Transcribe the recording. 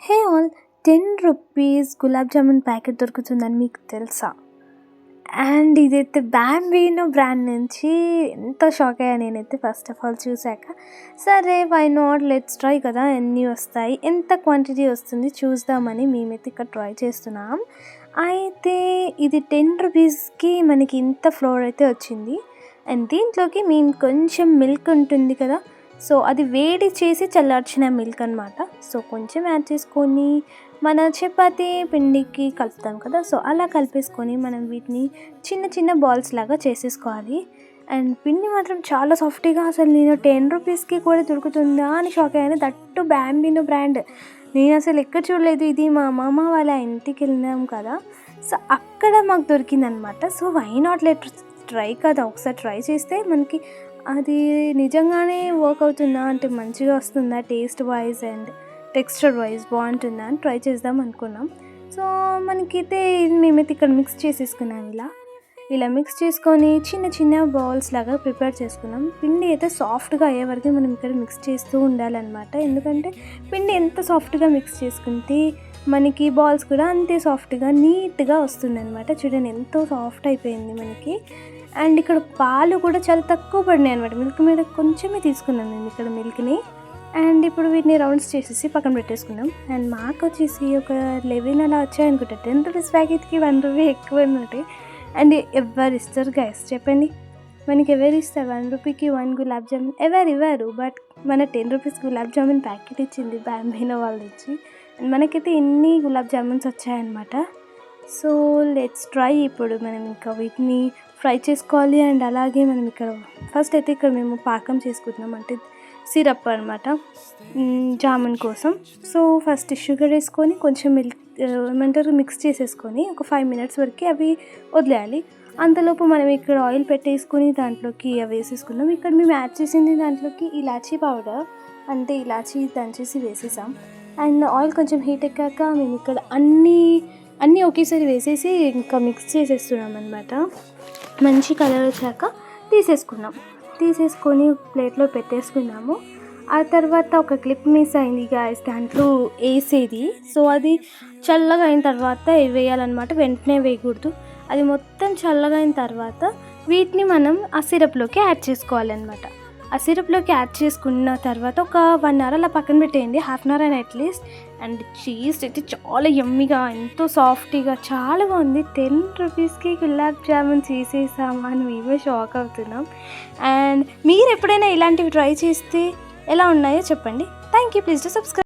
Hey all, 10 rupees gulab jamun packet దొరుకుతుందని మీకు తెలుసా? అండ్ ఇదైతే బాంబీనో బ్రాండ్ నుంచి ఎంతో షాక్ అయ్యా నేనైతే ఫస్ట్ ఆఫ్ ఆల్ చూశాక. సరే వై నాట్, లెట్స్ ట్రై కదా, ఎన్ని వస్తాయి, ఎంత క్వాంటిటీ వస్తుంది చూద్దామని మేమైతే ఇక్కడ ట్రై చేస్తున్నాం. అయితే ఇది 10 రూపీస్కి మనకి ఇంత ఫ్లోర్ అయితే వచ్చింది. అండ్ దీంట్లోకి మేము కొంచెం మిల్క్ ఉంటుంది కదా, సో అది వేడి చేసి చల్లార్చిన మిల్క్ అనమాట. సో కొంచెం యాడ్ చేసుకొని మన చపాతీ పిండికి కలుపుతాం కదా, సో అలా కలిపేసుకొని మనం వీటిని చిన్న చిన్న బాల్స్ లాగా చేసేసుకోవాలి. అండ్ పిండి మాత్రం చాలా సాఫ్ట్గా, అసలు నేను 10 రూపీస్కి కూడా దొరుకుతుందా అని షాక్ అయ్యాను. That Bambino brand. నేను అసలు ఎక్కడ చూడలేదు. ఇది మా మామ వాళ్ళ ఇంటికి వెళ్ళినాం కదా, సో అక్కడ మాకు దొరికిందనమాట. So why not let try కదా, ఒకసారి ట్రై చేస్తే మనకి అది నిజంగానే వర్క్ అవుతుందా, అంటే మంచిగా వస్తుందా, taste wise and texture wise బాగుంటుందా అని ట్రై చేద్దాం అనుకున్నాం. సో మనకైతే మేమైతే ఇక్కడ మిక్స్ చేసేసుకున్నాం. ఇలా మిక్స్ చేసుకొని చిన్న చిన్న బౌల్స్ లాగా ప్రిపేర్ చేసుకున్నాం. పిండి అయితే సాఫ్ట్గా అయ్యే వరకు మనం ఇక్కడ మిక్స్ చేస్తూ ఉండాలన్నమాట. ఎందుకంటే పిండి ఎంత సాఫ్ట్గా మిక్స్ చేసుకుంటే మనకి బాల్స్ కూడా అంతే సాఫ్ట్గా నీట్గా వస్తుంది అనమాట. చూడండి ఎంతో సాఫ్ట్ అయిపోయింది మనకి. అండ్ ఇక్కడ పాలు కూడా చాలా తక్కువ పడినాయి అనమాట. మిల్క్ మీద కొంచెమే తీసుకున్నాను నేను ఇక్కడ మిల్క్ని. అండ్ ఇప్పుడు వీటిని రౌండ్స్ చేసేసి పక్కన పెట్టేసుకున్నాం. అండ్ మాకు వచ్చేసి ఒక 11 అలా వచ్చాయనుకుంటా. 10 రూపీస్ ప్యాకెట్కి 1 రూపీ ఎక్కువ అన్నట్టు. అండ్ ఎవరు ఇస్తారు గైస్ చెప్పండి, మనకి ఎవరు ఇస్తారు 1 రూపీకి 1 గులాబ్ జామున్? ఎవరు ఇవ్వరు. బట్ మన 10 రూపీస్ గులాబ్ జామున్ ప్యాకెట్ ఇచ్చింది బాంబీనో వాళ్ళు ఇచ్చి. అండ్ మనకైతే ఇన్ని గులాబ్ జామున్స్ వచ్చాయన్నమాట. So let's try. ఇప్పుడు మనం ఇంకా వీటిని ఫ్రై చేసుకోవాలి. అండ్ అలాగే మనం ఇక్కడ ఫస్ట్ అయితే ఇక్కడ మేము పాకం చేసుకుంటున్నాం, అంటే సిరప్ అనమాట జామున్ కోసం. సో ఫస్ట్ షుగర్ వేసుకొని కొంచెం మిల్క్ ఏమంటారు మిక్స్ చేసేసుకొని ఒక 5 మినిట్స్ వరకు అవి వదిలేయాలి. అంతలోపు మనం ఇక్కడ ఆయిల్ పెట్టేసుకొని దాంట్లోకి అవి వేసేసుకున్నాం. ఇక్కడ మేము యాడ్ చేసింది దాంట్లోకి ఇలాచీ పౌడర్, అంటే ఇలాచీ దంచేసి వేసేసాం. అండ్ ఆయిల్ కొంచెం హీట్ ఎక్కాక మేము ఇక్కడ అన్నీ ఒకేసారి వేసేసి ఇంకా మిక్స్ చేసేస్తున్నాం అనమాట. మంచి కలర్ వచ్చాక తీసేసుకొని ప్లేట్లో పెట్టేసుకున్నాము. ఆ తర్వాత ఒక క్లిప్ మిస్ అయింది గాయస్, దాంట్లో వేసేది. సో అది చల్లగా అయిన తర్వాత వేయాలన్నమాట, వెంటనే వేయకూడదు. అది మొత్తం చల్లగా అయిన తర్వాత వీటిని మనం ఆ సిరప్లోకి యాడ్ చేసుకోవాలన్నమాట. ఆ సిరప్లోకి యాడ్ చేసుకున్న తర్వాత ఒక 1 అవర్ అలా పక్కన పెట్టేయండి, ½ అవర్ అయినా అట్లీస్ట్. అండ్ చీజ్ అయితే చాలా యమ్మీగా, ఎంతో సాఫ్ట్గా, చాలా బాగుంది. 10 రూపీస్కి గులాబ్ జామున్ చేసేసామా అని మేమే షాక్ అవుతున్నాం. అండ్ మీరు ఎప్పుడైనా ఇలాంటివి ట్రై చేస్తే ఎలా ఉన్నాయో చెప్పండి. Thank you. Please to subscribe.